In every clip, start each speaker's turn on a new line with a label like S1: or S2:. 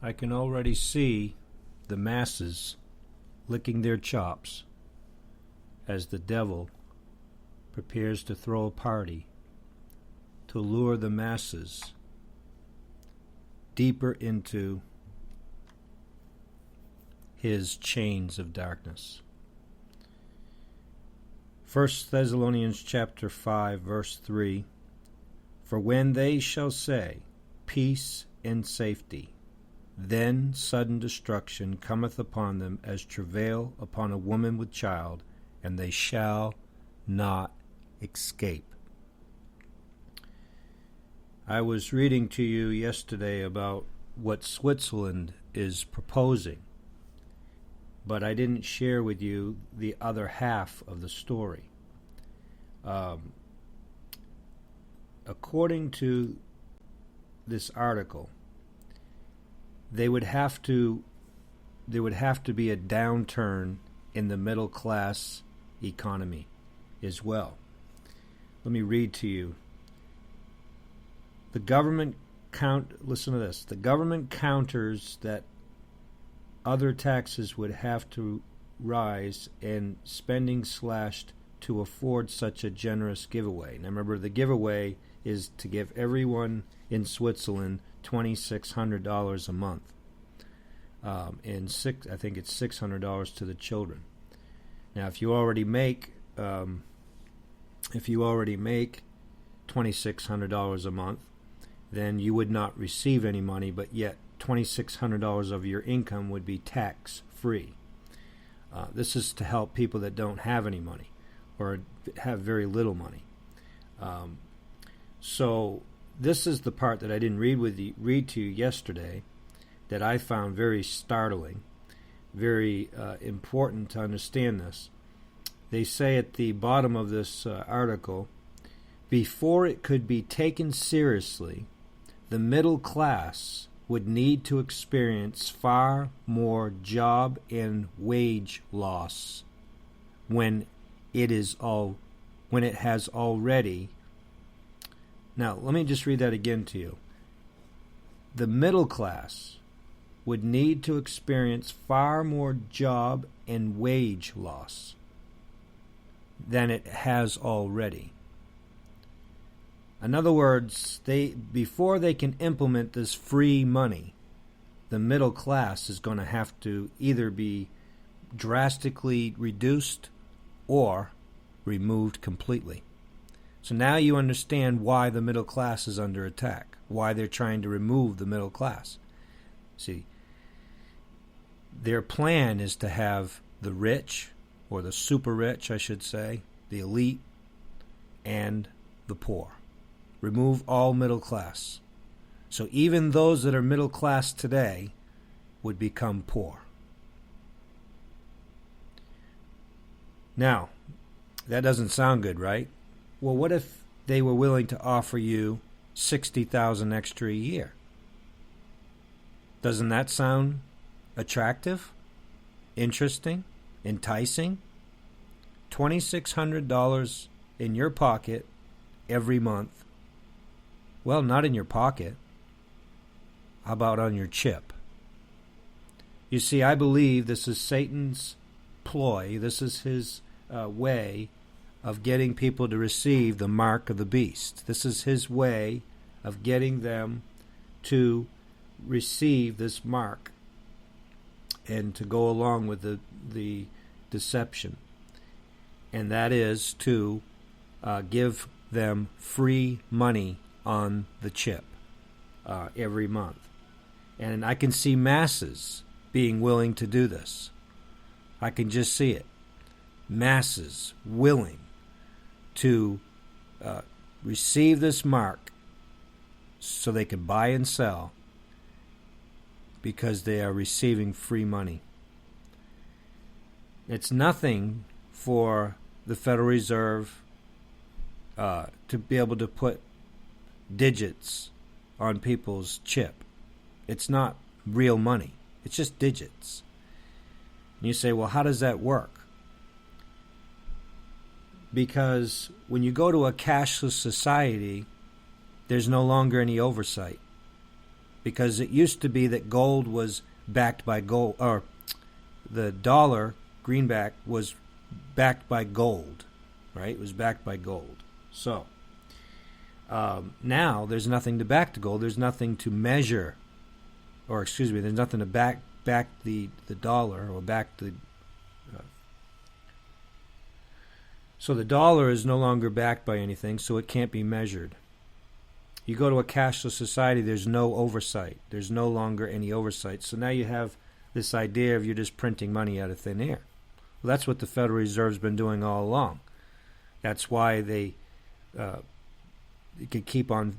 S1: I can already see the masses licking their chops as the devil prepares to throw a party to lure the masses deeper into his chains of darkness. 1 Thessalonians chapter 5, verse 3, For when they shall say, Peace and safety, then sudden destruction cometh upon them as travail upon a woman with child, and they shall not escape. I was reading to you yesterday about what Switzerland is proposing, but I didn't share with you the other half of the story. According to this article, there would have to be a downturn in the middle class economy as well. Let me read to you. Listen to this. The government counters that other taxes would have to rise and spending slashed to afford such a generous giveaway. Now remember, the giveaway is to give everyone in Switzerland $2,600 a month, and I think it's $600 to the children. Now, if you already make $2,600 a month, then you would not receive any money, but yet $2,600 of your income would be tax-free. This is to help people that don't have any money or have very little money. So this is the part that I didn't read to you yesterday that I found very startling, very important to understand this. They say at the bottom of this article, before it could be taken seriously, the middle class would need to experience far more job and wage loss when it has already. Now, let me just read that again to you. The middle class would need to experience far more job and wage loss than it has already. In other words, before they can implement this free money, the middle class is going to have to either be drastically reduced or removed completely. So now you understand why the middle class is under attack, why they're trying to remove the middle class. See, their plan is to have the rich, or the super rich, I should say, the elite, and the poor. Remove all middle class. So even those that are middle class today would become poor. Now, that doesn't sound good, right? Well, what if they were willing to offer you $60,000 extra a year? Doesn't that sound attractive, interesting, enticing? $2,600 in your pocket every month. Well, not in your pocket. How about on your chip? You see, I believe this is Satan's ploy. This is his way of getting people to receive the mark of the beast. This is his way of getting them to receive this mark and to go along with the deception. And that is to give them free money on the chip every month. And I can see masses being willing to do this. I can just see it. Masses willing to receive this mark so they can buy and sell because they are receiving free money. It's nothing for the Federal Reserve to be able to put digits on people's chip. It's not real money. It's just digits. And you say, well, how does that work? Because when you go to a cashless society, there's no longer any oversight. because it used to be that gold was backed by gold, or the dollar, greenback, was backed by gold, right? It was backed by gold. So now there's nothing to back the gold. There's nothing to measure, or excuse me, there's nothing to back the dollar, or back the. So the dollar is no longer backed by anything, so it can't be measured. You go to a cashless society, there's no oversight. There's no longer any oversight. So now you have this idea of you're just printing money out of thin air. Well, that's what the Federal Reserve's been doing all along. That's why they could keep on,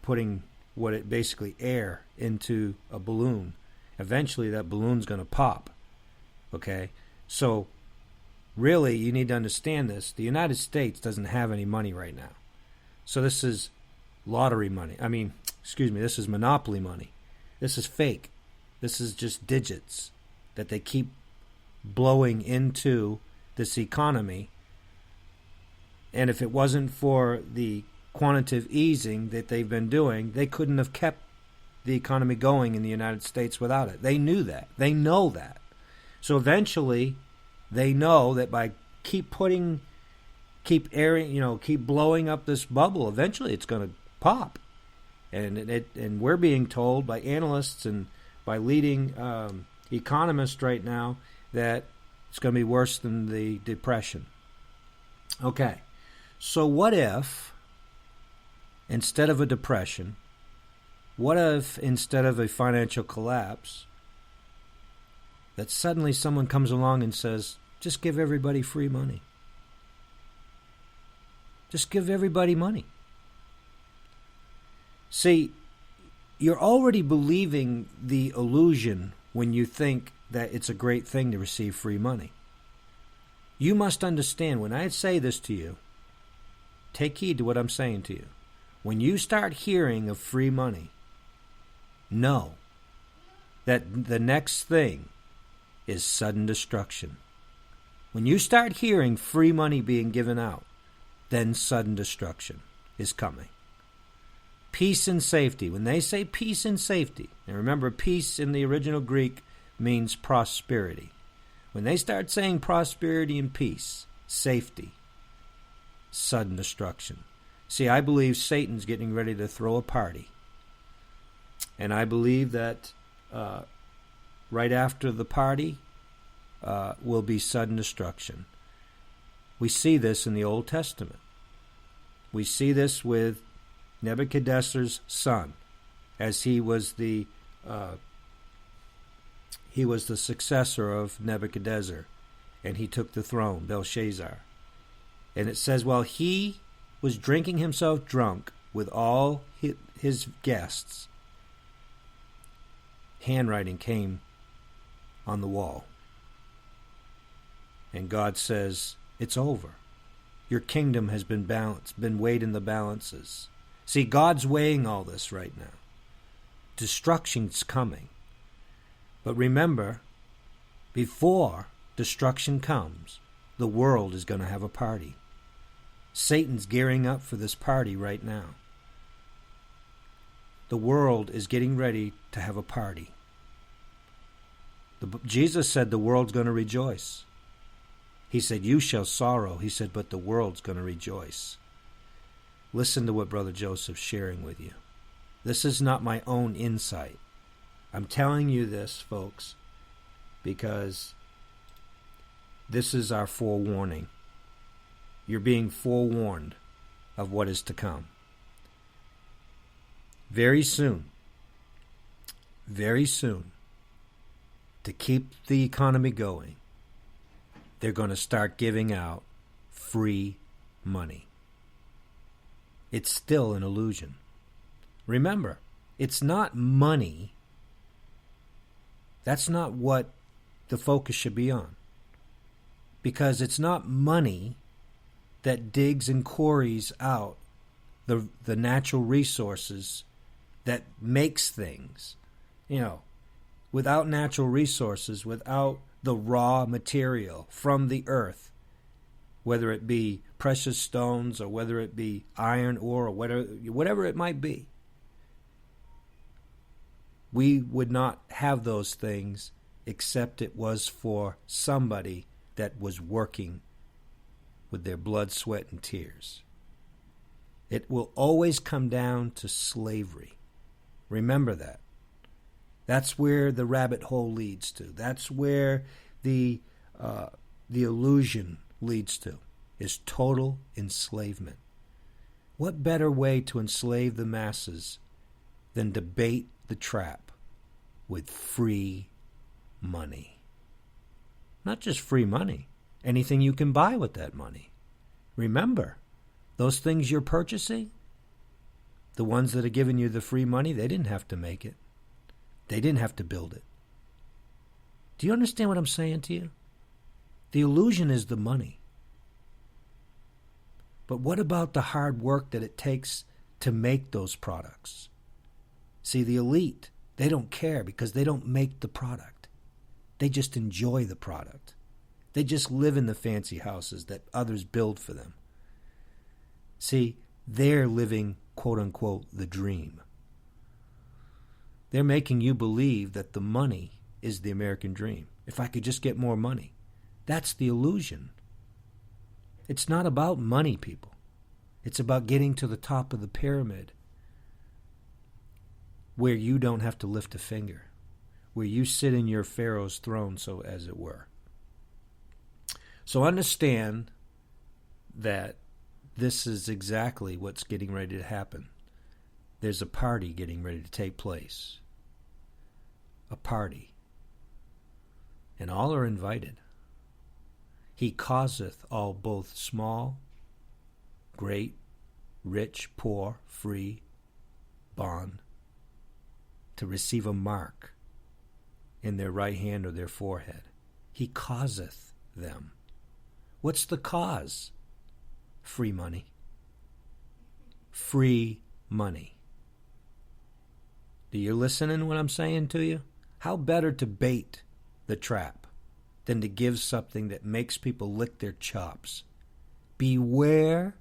S1: putting what it basically air into a balloon. Eventually, that balloon's going to pop. Okay, so really, you need to understand this. The United States doesn't have any money right now, so this is lottery money. This is monopoly money. This is fake. This is just digits that they keep blowing into this economy. And if it wasn't for the quantitative easing that they've been doing, they couldn't have kept the economy going in the United States without it. They knew that. They know that. So eventually, they know that by keep blowing up this bubble, eventually it's going to pop. And we're being told by analysts and by leading economists right now that it's going to be worse than the Depression. Okay, so what if, instead of a depression, what if instead of a financial collapse, that suddenly someone comes along and says, just give everybody free money. Just give everybody money. See, you're already believing the illusion when you think that it's a great thing to receive free money. You must understand, when I say this to you, take heed to what I'm saying to you. When you start hearing of free money, know that the next thing is sudden destruction. When you start hearing free money being given out, then sudden destruction is coming. Peace and safety. When they say peace and safety, and remember, peace in the original Greek means prosperity. When they start saying prosperity and peace, safety, sudden destruction. See, I believe Satan's getting ready to throw a party. And I believe that right after the party will be sudden destruction. We see this in the Old Testament. We see this with Nebuchadnezzar's son, as he was the successor of Nebuchadnezzar, and he took the throne, Belshazzar. And it says, while he was drinking himself drunk with all his guests, handwriting came on the wall. And God says, it's over. Your kingdom has been balanced, been weighed in the balances. See, God's weighing all this right now. Destruction's coming. But remember, before destruction comes, the world is going to have a party. Satan's gearing up for this party right now. The world is getting ready to have a party. Jesus said the world's going to rejoice. He said, you shall sorrow. He said, but the world's going to rejoice. Listen to what Brother Joseph's sharing with you. This is not my own insight. I'm telling you this, folks, because this is our forewarning. You're being forewarned of what is to come. Very soon, to keep the economy going, they're going to start giving out free money. It's still an illusion. Remember, it's not money. That's not what the focus should be on. Because it's not money that digs and quarries out the natural resources that makes things. Without natural resources, without the raw material from the earth, whether it be precious stones or whether it be iron ore or whatever it might be, We would not have those things except it was for somebody that was working with their blood, sweat, and tears. It will always come down to slavery. Remember that. That's where the rabbit hole leads to. That's where the illusion leads to, is total enslavement. What better way to enslave the masses than to bait the trap with free money? Not just free money, anything you can buy with that money. Remember, those things you're purchasing, the ones that are giving you the free money, they didn't have to make it. They didn't have to build it. Do you understand what I'm saying to you? The illusion is the money. But what about the hard work that it takes to make those products? See, the elite, they don't care because they don't make the product. They just enjoy the product. They just live in the fancy houses that others build for them. See, they're living, quote unquote, the dream. They're making you believe that the money is the American dream. If I could just get more money. That's the illusion. It's not about money, people. It's about getting to the top of the pyramid where you don't have to lift a finger, where you sit in your Pharaoh's throne, so as it were. So understand that this is exactly what's getting ready to happen. There's a party getting ready to take place. A party. And all are invited. He causeth all both small, great, rich, poor, free, bond, to receive a mark in their right hand or their forehead. He causeth them. What's the cause? Free money. Free money. Do you listen to what I'm saying to you? How better to bait the trap than to give something that makes people lick their chops? Beware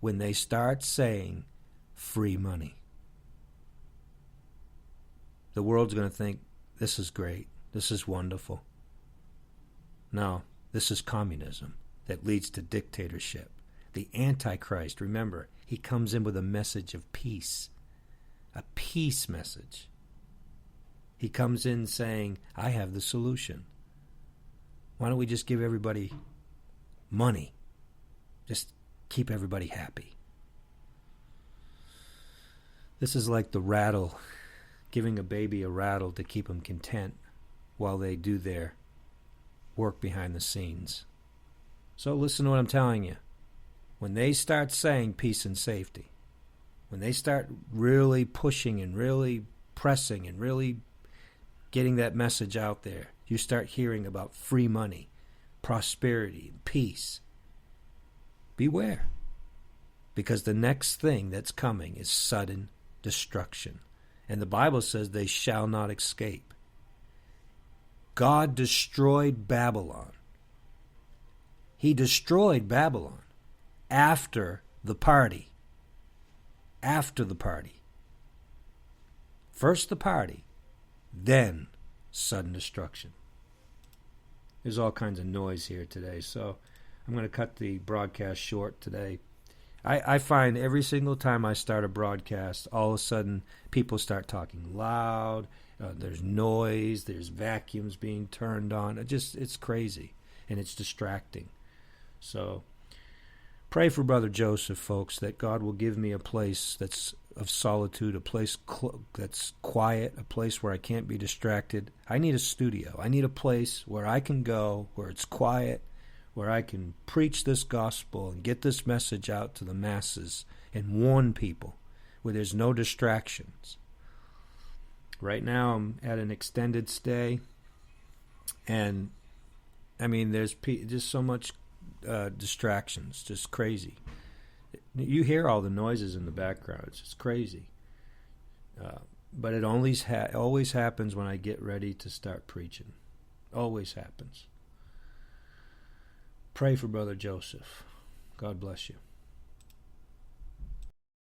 S1: when they start saying free money. The world's going to think, this is great, this is wonderful. No, this is communism that leads to dictatorship. The Antichrist, remember, he comes in with a message of peace, a peace message. He comes in saying, I have the solution. Why don't we just give everybody money? Just keep everybody happy. This is like the rattle, giving a baby a rattle to keep them content while they do their work behind the scenes. So listen to what I'm telling you. When they start saying peace and safety, when they start really pushing and really pressing and really getting that message out there, you start hearing about free money, prosperity, and peace. Beware, because the next thing that's coming is sudden destruction. And the Bible says they shall not escape. God destroyed Babylon. He destroyed Babylon after the party. After the party. First the party, then sudden destruction. There's all kinds of noise here today, so I'm going to cut the broadcast short today. I find every single time I start a broadcast, all of a sudden people start talking loud. There's noise. There's vacuums being turned on. It's crazy, and it's distracting. So pray for Brother Joseph, folks, that God will give me a place that's of solitude, a place that's quiet, a place where I can't be distracted. I need a studio. I need a place where I can go, where it's quiet, where I can preach this gospel and get this message out to the masses and warn people, where there's no distractions. Right now I'm at an extended stay, and I mean there's just so much distractions, just crazy. You hear all the noises in the background. It's just crazy. But it always happens when I get ready to start preaching. Always happens. Pray for Brother Joseph. God bless you.